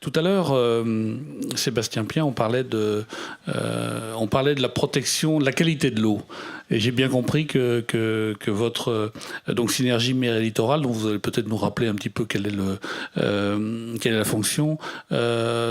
Tout à l'heure, Sébastien Pien, on parlait de la protection, de la qualité de l'eau. Et j'ai bien compris que votre donc Synergie Mer et Littoral, dont vous allez peut-être nous rappeler un petit peu quelle est la fonction,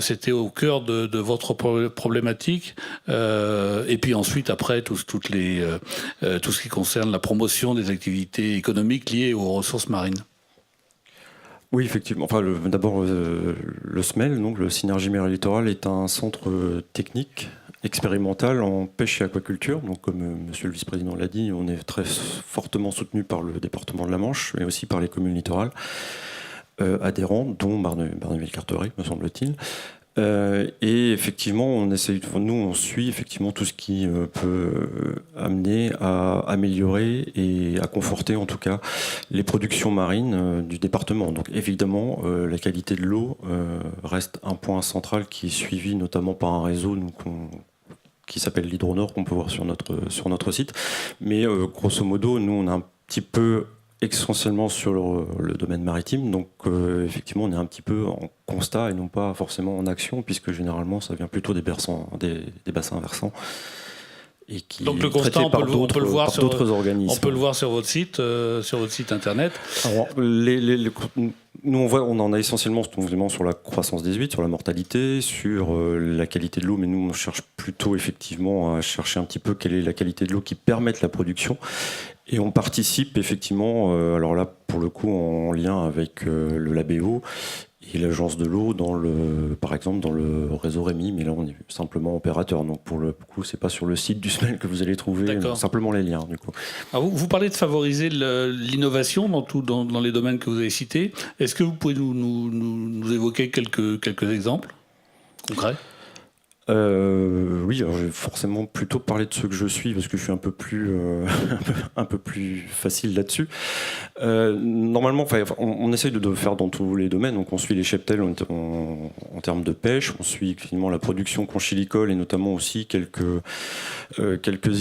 c'était au cœur de votre problématique. Et puis ensuite, après, tout ce qui concerne la promotion des activités économiques liées aux ressources marines. Oui, effectivement. Enfin, d'abord, le SMEL, donc le Synergie Mer et Littoral, est un centre technique expérimental en pêche et aquaculture. Donc, comme monsieur le vice-président l'a dit, on est très fortement soutenu par le département de la Manche, mais aussi par les communes littorales adhérentes, dont Barneville-Carteret, me semble-t-il. Et effectivement, on suit effectivement tout ce qui peut amener à améliorer et à conforter en tout cas les productions marines du département. Donc évidemment, la qualité de l'eau reste un point central qui est suivi notamment par un réseau qui s'appelle l'Hydronord, qu'on peut voir sur notre site. Mais grosso modo, nous, on a un petit peu essentiellement sur le domaine maritime, donc effectivement on est un petit peu en constat et non pas forcément en action, puisque généralement ça vient plutôt des bassins versants et qui donc le constat, on peut le voir sur d'autres organismes. On peut le voir sur votre site internet. Alors, nous on en a essentiellement sur la croissance des huîtres, sur la mortalité, sur la qualité de l'eau, mais nous on cherche plutôt effectivement à chercher un petit peu quelle est la qualité de l'eau qui permette la production. Et on participe effectivement, alors là pour le coup en lien avec le Labéo et l'agence de l'eau par exemple dans le réseau Rémi, mais là on est simplement opérateur. Donc pour le coup c'est pas sur le site du SMEL que vous allez trouver simplement les liens du coup. Alors vous parlez de favoriser l'innovation dans les domaines que vous avez cités. Est-ce que vous pouvez nous évoquer quelques exemples concrets? Oui, alors je vais forcément plutôt parler de ceux que je suis parce que je suis un peu plus facile là-dessus. Normalement, on essaye de faire dans tous les domaines. Donc, on suit les cheptels en termes de pêche. On suit finalement la production conchilicole et notamment aussi quelques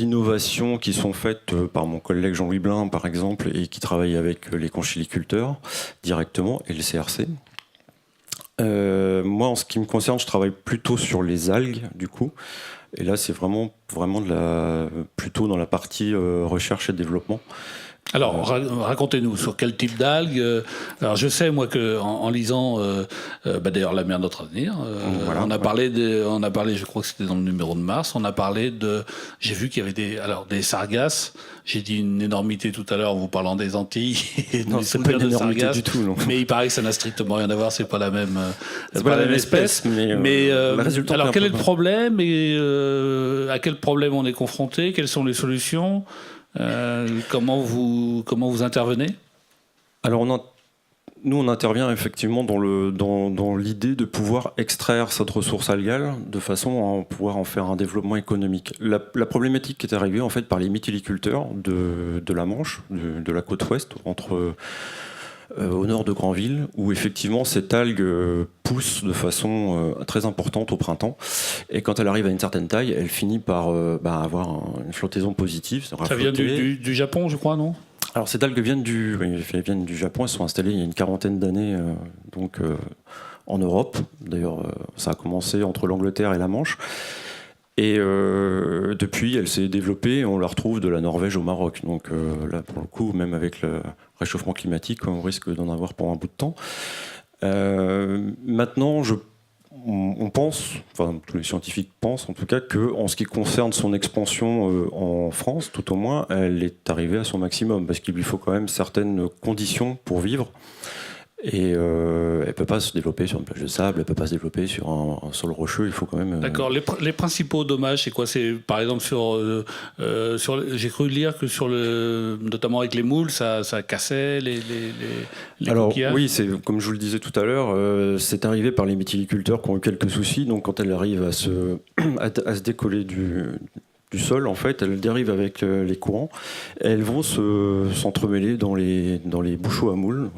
innovations qui sont faites par mon collègue Jean-Louis Blin, par exemple, et qui travaille avec les conchiliculteurs directement et le CRC. Moi, en ce qui me concerne, je travaille plutôt sur les algues, du coup. Et là, c'est vraiment plutôt dans la partie recherche et développement. Alors, racontez-nous sur quel type d'algues. Alors, je sais moi que en lisant, d'ailleurs, La mer notre avenir, voilà, on a parlé, je crois que c'était dans le numéro de mars. On a parlé j'ai vu qu'il y avait des sargasses. J'ai dit une énormité tout à l'heure en vous parlant des Antilles. Non, c'est pas une énormité du tout. Non. Mais il paraît que ça n'a strictement rien à voir. C'est pas la même. C'est pas la même espèce. Mais alors, quel est le problème et à quel problème on est confronté? Quelles sont les solutions? Comment vous intervenez? Alors nous on intervient effectivement dans l'idée de pouvoir extraire cette ressource algale de façon à pouvoir en faire un développement économique. La problématique qui est arrivée en fait par les mytiliculteurs de la Manche, de la côte ouest, au nord de Granville, où effectivement cette algue pousse de façon très importante au printemps, et quand elle arrive à une certaine taille, elle finit par avoir une flottaison positive. Ça vient du Japon, je crois, non? Alors ces algues viennent du Japon, elles sont installées il y a une quarantaine d'années en Europe. D'ailleurs, ça a commencé entre l'Angleterre et la Manche. Et depuis, elle s'est développée, on la retrouve de la Norvège au Maroc. Donc là, pour le coup, même avec le réchauffement climatique, on risque d'en avoir pour un bout de temps. Maintenant, on pense, enfin tous les scientifiques pensent en tout cas, qu'en ce qui concerne son expansion en France, tout au moins, elle est arrivée à son maximum, parce qu'il lui faut quand même certaines conditions pour vivre. Et elle ne peut pas se développer sur une plage de sable, elle ne peut pas se développer sur un sol rocheux, il faut quand même... D'accord, les principaux dommages, c'est quoi? C'est par exemple j'ai cru lire que notamment avec les moules, ça cassait les Alors coquillages. oui, c'est comme je vous le disais tout à l'heure, c'est arrivé par les mytiliculteurs qui ont eu quelques soucis, donc quand elles arrivent à se décoller du sol, en fait, elles dérivent avec les courants. Elles vont s'entremêler dans les bouchots à moules,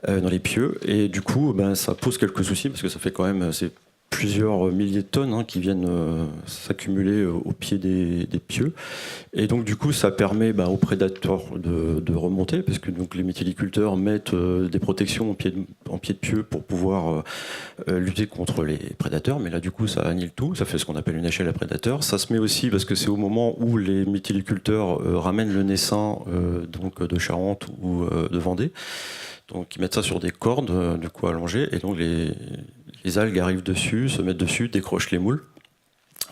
dans les pieux, et du coup, ça pose quelques soucis parce que ça fait quand même, c'est plusieurs milliers de tonnes qui viennent s'accumuler au pied des pieux. Et donc du coup ça permet aux prédateurs de remonter, parce que donc, les méthyliculteurs mettent des protections en pied de pieux pour pouvoir lutter contre les prédateurs, mais là du coup ça annule tout, ça fait ce qu'on appelle une échelle à prédateurs. Ça se met aussi parce que c'est au moment où les méthyliculteurs ramènent le naissain donc de Charente ou de Vendée. Donc ils mettent ça sur des cordes du coup allongées, et donc les algues arrivent dessus, se mettent dessus, décrochent les moules.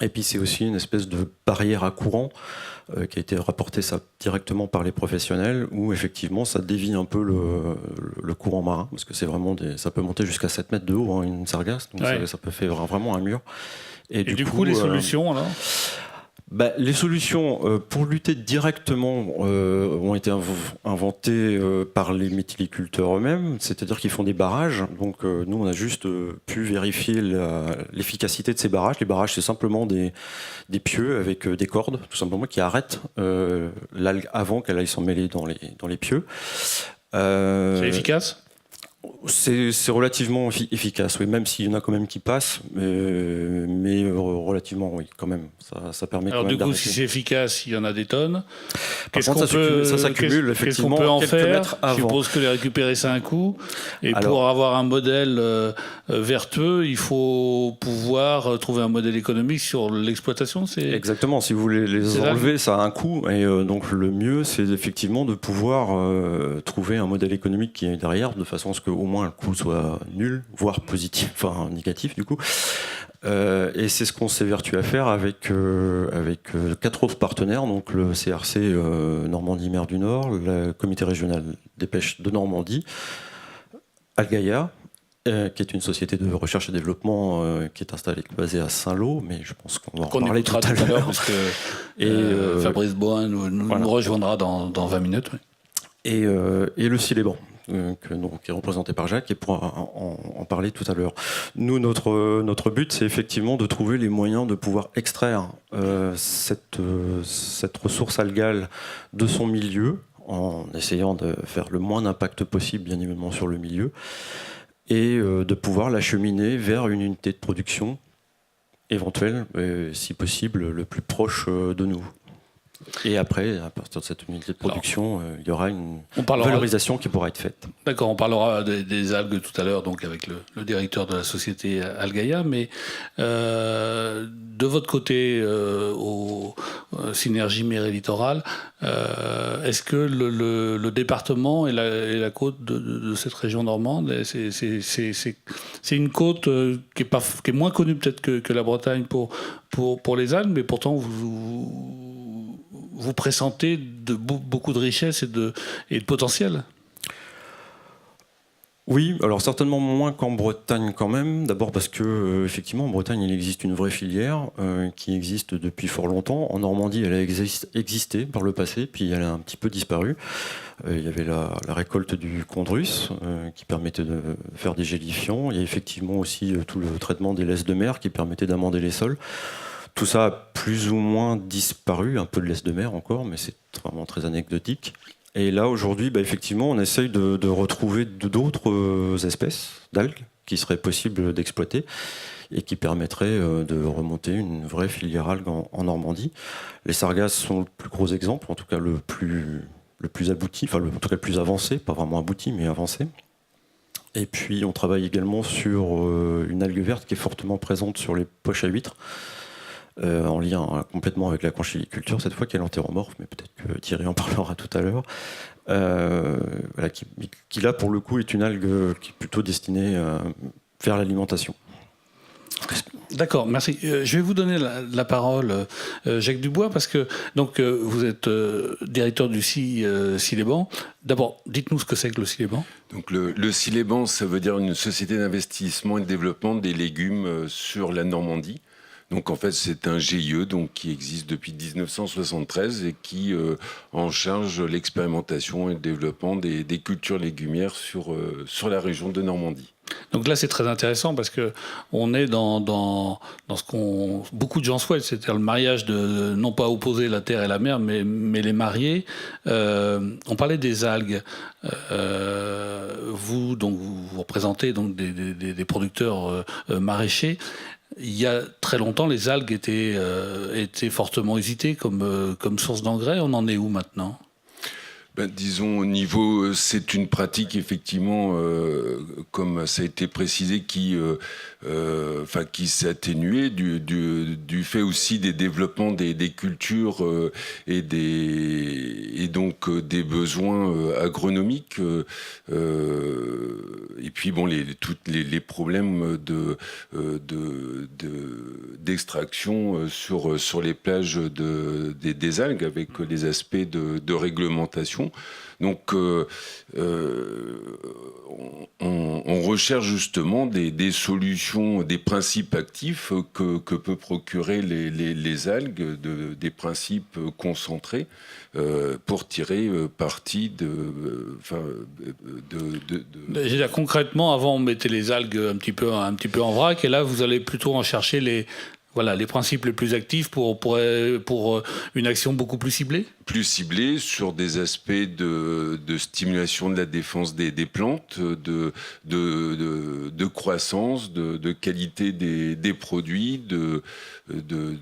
Et puis c'est aussi une espèce de barrière à courant qui a été rapportée ça directement par les professionnels, où effectivement ça dévie un peu le courant marin, parce que c'est vraiment ça peut monter jusqu'à 7 mètres de haut, une sargasse, donc ça peut faire vraiment un mur. Et du coup les solutions alors les solutions pour lutter directement ont été inventées par les méthyliculteurs eux-mêmes, c'est-à-dire qu'ils font des barrages. Donc nous, on a juste pu vérifier l'efficacité de ces barrages. Les barrages, c'est simplement des pieux avec des cordes, tout simplement, qui arrêtent l'algue avant qu'elle aille s'en mêler dans les pieux. C'est efficace ? C'est relativement efficace, oui, même s'il y en a quand même qui passent, mais relativement, oui, quand même. Ça permet. Alors quand même du coup, si c'est efficace, il y en a des tonnes. Qu'est-ce qu'on s'accumule effectivement peut en quelques faire? mètres avant. Je suppose que les récupérer, c'est un coût. Et pour avoir un modèle vertueux, il faut pouvoir trouver un modèle économique sur l'exploitation. Exactement. Si vous voulez les enlever, ça a un coût. Et donc le mieux, c'est effectivement de pouvoir trouver un modèle économique qui est derrière, de façon à ce qu'au moins le coût soit nul, voire positif, enfin négatif du coup. Et c'est ce qu'on s'évertue à faire avec 4 autres partenaires, donc le CRC Normandie Mer du Nord, le comité régional des pêches de Normandie, Algaia, qui est une société de recherche et développement qui est basée à Saint-Lô, mais je pense qu'on va en parler tout à l'heure. Parce que Fabrice Boin nous rejoindra dans 20 minutes. Oui. Et le Siléban. Qui est représenté par Jacques, et pourra en parler tout à l'heure. Nous, notre but, c'est effectivement de trouver les moyens de pouvoir extraire cette ressource algale de son milieu, en essayant de faire le moins d'impact possible, bien évidemment, sur le milieu, et de pouvoir l'acheminer vers une unité de production éventuelle, si possible, le plus proche de nous. Et après, à partir de cette unité de production, il y aura une valorisation qui pourra être faite. D'accord, on parlera des algues tout à l'heure, donc avec le directeur de la société Algaia, mais de votre côté, au Synergie Mer et Littoral, est-ce que le département et la côte de cette région normande, c'est une côte qui est moins connue peut-être que la Bretagne pour les algues, mais pourtant vous pressentez beaucoup de richesses et de potentiel? Oui, alors certainement moins qu'en Bretagne quand même. D'abord parce que effectivement en Bretagne il existe une vraie filière qui existe depuis fort longtemps. En Normandie elle a existé par le passé, puis elle a un petit peu disparu. Il y avait la récolte du chondrus qui permettait de faire des gélifiants. Il y a effectivement aussi tout le traitement des laisses de mer qui permettait d'amender les sols. Tout ça a plus ou moins disparu, un peu de laisse de mer encore, mais c'est vraiment très anecdotique. Et là, aujourd'hui, effectivement, on essaye de retrouver d'autres espèces d'algues qui seraient possibles d'exploiter et qui permettraient de remonter une vraie filière algue en Normandie. Les sargasses sont le plus gros exemple, en tout cas le plus abouti, enfin en tout cas le plus avancé, pas vraiment abouti, mais avancé. Et puis, on travaille également sur une algue verte qui est fortement présente sur les poches à huîtres, en lien complètement avec la conchiliculture, cette fois qui est l'entéromorphe, mais peut-être que Thierry en parlera tout à l'heure, qui là pour le coup est une algue qui est plutôt destinée vers l'alimentation. D'accord, merci. Je vais vous donner la parole, Jacques Dubois, parce que donc, vous êtes directeur du Siléban. D'abord, dites-nous ce que c'est que le Siléban. Donc le Siléban, ça veut dire une société d'investissement et de développement des légumes sur la Normandie. Donc en fait c'est un GIE qui existe depuis 1973 et qui en charge l'expérimentation et le développement des cultures légumières sur la région de Normandie. Donc là c'est très intéressant parce que on est dans ce qu'on beaucoup de gens souhaitent, c'est-à-dire le mariage de non pas opposer la terre et la mer, mais les marier. On parlait des algues. Vous représentez donc des producteurs maraîchers. il y a très longtemps, les algues étaient fortement usitées comme source d'engrais. On en est où maintenant ? Disons, au niveau, c'est une pratique effectivement, comme ça a été précisé, qui s'est atténuée du fait aussi des développements des cultures et donc des besoins agronomiques. Et puis bon, tous les problèmes d'extraction sur les plages des algues avec les aspects de réglementation. Donc, on recherche justement des solutions, des principes actifs que peut procurer les algues, des principes concentrés pour tirer parti Concrètement, avant, on mettait les algues un petit peu en vrac, et là, vous allez plutôt en chercher les principes les plus actifs pour une action beaucoup plus ciblée ? Plus ciblée sur des aspects de stimulation de la défense des plantes, de croissance, de qualité des produits, de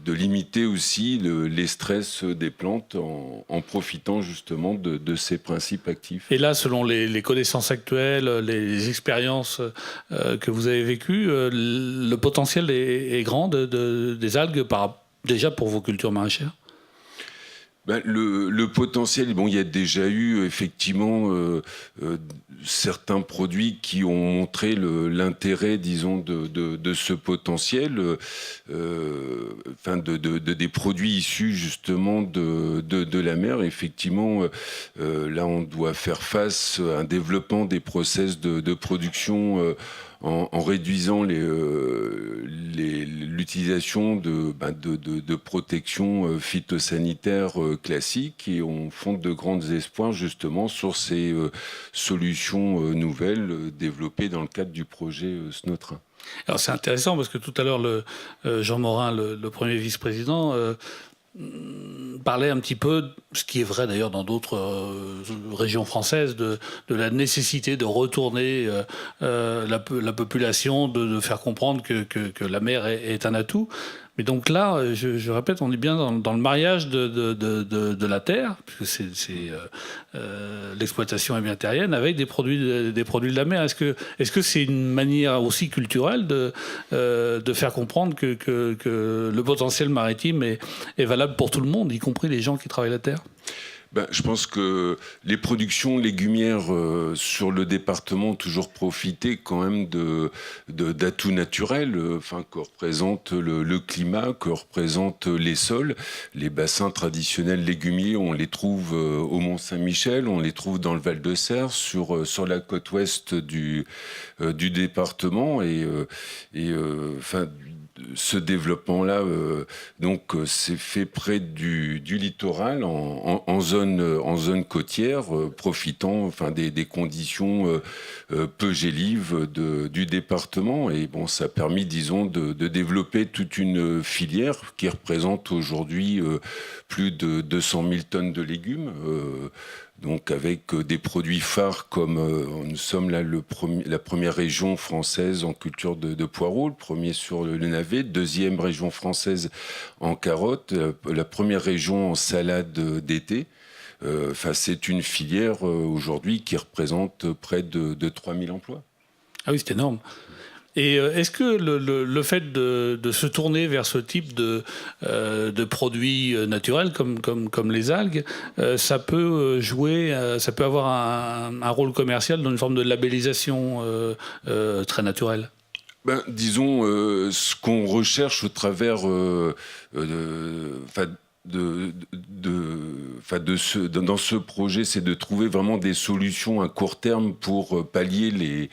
limiter aussi les stress des plantes en profitant justement de ces principes actifs. Et là, selon les connaissances actuelles, les expériences que vous avez vécues, le potentiel est grand des algues déjà pour vos cultures maraîchères ? Le potentiel, il y a déjà eu effectivement certains produits qui ont montré l'intérêt, disons, de ce potentiel, des produits issus justement de la mer. Effectivement, là, on doit faire face à un développement des process de production en réduisant l'utilisation de protection phytosanitaire classique, et on fonde de grands espoirs justement sur ces solutions nouvelles développées dans le cadre du projet SNOTRin. Alors c'est intéressant parce que tout à l'heure, Jean Morin, le premier vice-président, parlait un petit peu, ce qui est vrai d'ailleurs dans d'autres régions françaises, de la nécessité de retourner la population, de faire comprendre que la mer est un atout. Mais donc là, je répète, on est bien dans le mariage de la terre, puisque l'exploitation est bien terrienne, avec des produits de la mer. Est-ce que c'est une manière aussi culturelle de faire comprendre que le potentiel maritime est valable pour tout le monde, y compris les gens qui travaillent la terre ? Je pense que les productions légumières sur le département ont toujours profité quand même d'atouts naturels, que représente le climat, que représentent les sols. Les bassins traditionnels légumiers, on les trouve au Mont-Saint-Michel, on les trouve dans le Val-de-Serre, sur la côte ouest du département, ce développement-là, s'est fait près du littoral, en zone côtière, profitant, des conditions peu gélives du département. Et ça a permis, disons, de développer toute une filière qui représente aujourd'hui plus de 200 000 tonnes de légumes. Donc avec des produits phares comme nous sommes là la première région française en culture de poireaux, le premier sur le navet, deuxième région française en carottes, la première région en salade d'été. C'est une filière aujourd'hui qui représente près de 3000 emplois. Ah oui, c'est énorme. Et est-ce que le fait de se tourner vers ce type de produits naturels comme les algues, ça peut avoir un rôle commercial dans une forme de labellisation très naturelle ? Disons, ce qu'on recherche au travers dans ce projet, c'est de trouver vraiment des solutions à court terme pour pallier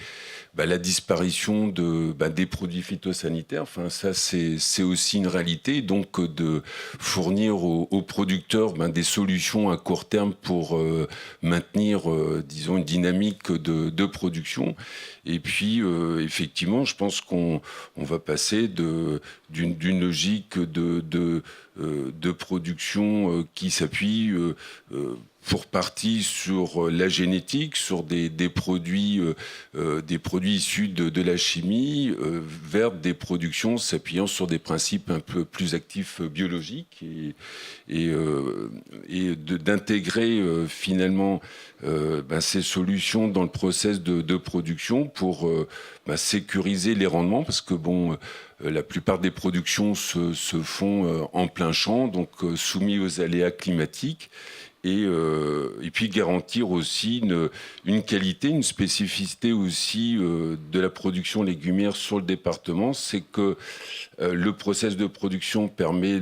la disparition des produits phytosanitaires. Ça, c'est aussi une réalité. Donc, de fournir aux producteurs des solutions à court terme pour maintenir, disons, une dynamique de production. Et puis, effectivement, je pense qu'on va passer d'une logique de production qui s'appuie pour partie sur la génétique, sur des produits issus de la chimie, vers des productions s'appuyant sur des principes un peu plus actifs biologiques et d'intégrer finalement ces solutions dans le process de production pour sécuriser les rendements, parce que la plupart des productions se font en plein champ, donc soumis aux aléas climatiques. Et puis garantir aussi une qualité, une spécificité aussi de la production légumière sur le département, c'est que le process de production permet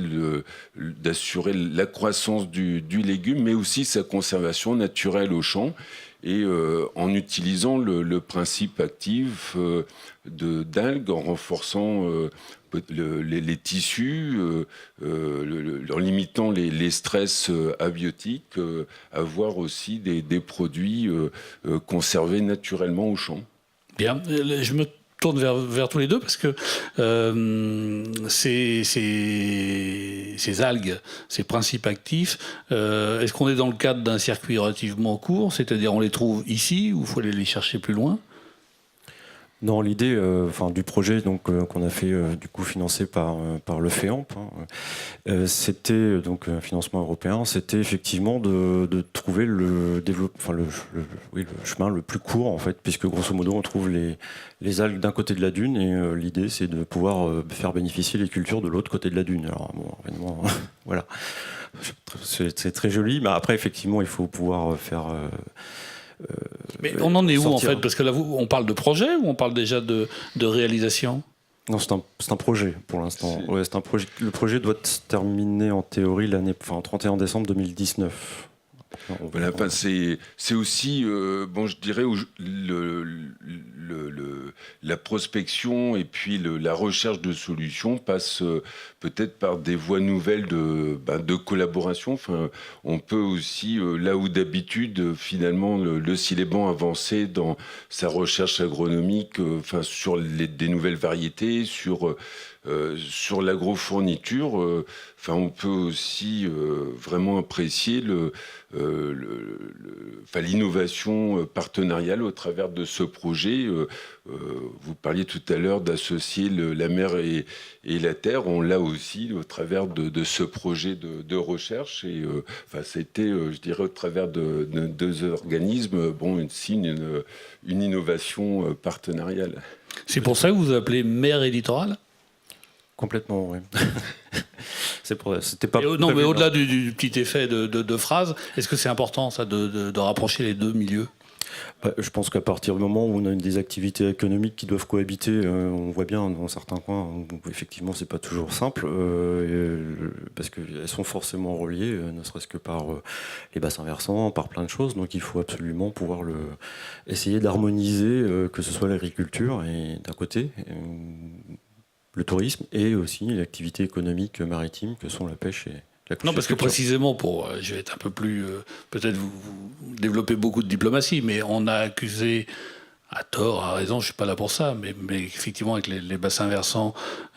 d'assurer la croissance du légume, mais aussi sa conservation naturelle au champ. Et en utilisant le principe actif d'algues, en renforçant les tissus, en limitant les stress abiotiques, avoir aussi des produits conservés naturellement au champ. Bien, je me tourne vers tous les deux parce que ces algues, ces principes actifs, est-ce qu'on est dans le cadre d'un circuit relativement court, c'est-à-dire on les trouve ici ou il faut aller les chercher plus loin ? Dans l'idée du projet qu'on a fait du coup financé par le FEAMP, c'était donc un financement européen, c'était effectivement de trouver le chemin le plus court en fait, puisque grosso modo on trouve les algues d'un côté de la dune et l'idée c'est de pouvoir faire bénéficier les cultures de l'autre côté de la dune. Alors évidemment, voilà, c'est très joli, mais après effectivement il faut pouvoir faire mais on en est où en fait ? Parce que là, on parle de projet ou on parle déjà de réalisation ? Non, c'est un projet pour l'instant. Ouais, c'est un projet. Le projet doit se terminer en théorie 31 décembre 2019. Voilà, c'est aussi, je dirais, la prospection et puis la recherche de solutions passe peut-être par des voies nouvelles de collaboration. Enfin, on peut aussi, là où d'habitude, finalement, le Siléban avançait dans sa recherche agronomique, sur des nouvelles variétés, sur l'agrofourniture, on peut aussi vraiment apprécier l'innovation partenariale au travers de ce projet. Vous parliez tout à l'heure d'associer la mer et la terre. On l'a aussi au travers de ce projet de recherche. Et c'était, je dirais, au travers de deux organismes, une innovation partenariale. C'est pour ça que vous appelez mer et littoral ? Complètement, oui. C'était pas. Non, mais au-delà du petit effet de phrase, est-ce que c'est important ça de rapprocher les deux milieux ? Je pense qu'à partir du moment où on a des activités économiques qui doivent cohabiter, on voit bien dans certains coins où effectivement c'est pas toujours simple, parce qu'elles sont forcément reliées, ne serait-ce que par les bassins versants, par plein de choses. Donc il faut absolument pouvoir essayer d'harmoniser, que ce soit l'agriculture et d'un côté. Le tourisme et aussi l'activité économique maritime que sont la pêche et la culture. Non, parce que précisément, je vais être un peu plus... peut-être vous développez beaucoup de diplomatie, mais on a accusé, à tort, à raison, je ne suis pas là pour ça, mais effectivement, avec les bassins versants,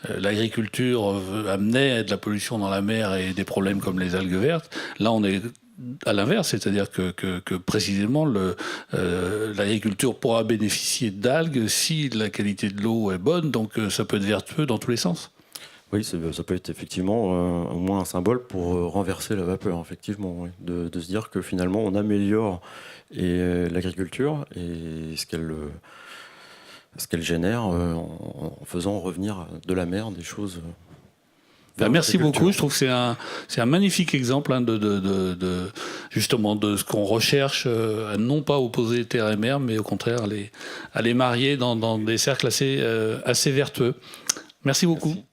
l'agriculture amenait de la pollution dans la mer et des problèmes comme les algues vertes. Là, on est à l'inverse, c'est-à-dire que précisément l'agriculture pourra bénéficier d'algues si la qualité de l'eau est bonne, donc ça peut être vertueux dans tous les sens. Oui, ça peut être effectivement au moins un symbole pour renverser la vapeur, effectivement, oui. De se dire que finalement on améliore l'agriculture et ce qu'elle génère en faisant revenir de la mer des choses. Merci beaucoup. Je trouve que c'est un magnifique exemple justement de ce qu'on recherche, à non pas opposer terre et mer, mais au contraire à les marier dans des cercles assez vertueux. Merci beaucoup. Merci.